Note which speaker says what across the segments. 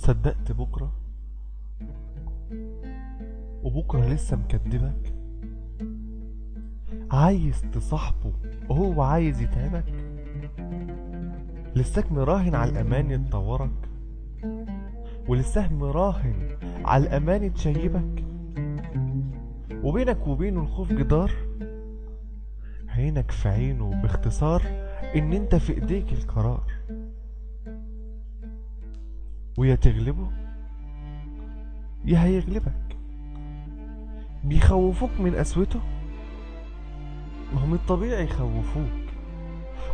Speaker 1: صدقت بكرة وبكرة لسه مكدبك، عايز تصاحبه وهو عايز يتعبك، لساك مراهن على الأمان يتطورك، ولساه مراهن على الأمان يتشيبك، وبينك وبينه الخوف جدار، عينك في عينه باختصار إن انت في ايديك القرار، ويا تغلبه يا هيغلبك. بيخوفوك من قسوته، ما هم الطبيعي يخوفوك،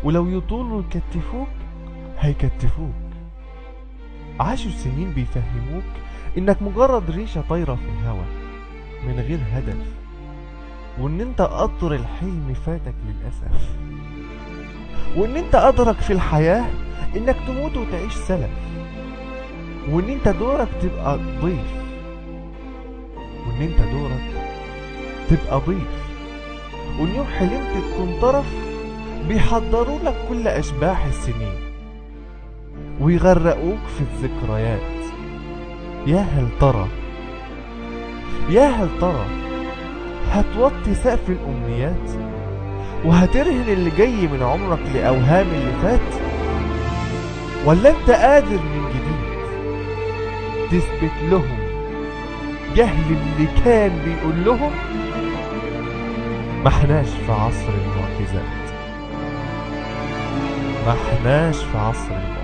Speaker 1: ولو يطولوا يكتفوك هيكتفوك. عاشوا سنين بيفهموك انك مجرد ريشة طايرة في الهوا من غير هدف، وان انت قطر الحلم فاتك للأسف، وان انت قدرك في الحياة انك تموت وتعيش سلف، وان انت دورك تبقى ضيف، وان انت دورك تبقى ضيف، وان يوم حلمت تكون طرف بيحضروا لك كل اشباح السنين ويغرقوك في الذكريات. يا هل ترى يا هل ترى هتوطي سقف الامنيات وهترهن اللي جاي من عمرك لاوهام اللي فات، ولا انت قادر من جديد تثبت لهم جهل اللي كان بيقول لهم ما احناش في عصر المعجزات، ما احناش في عصر المعجزات.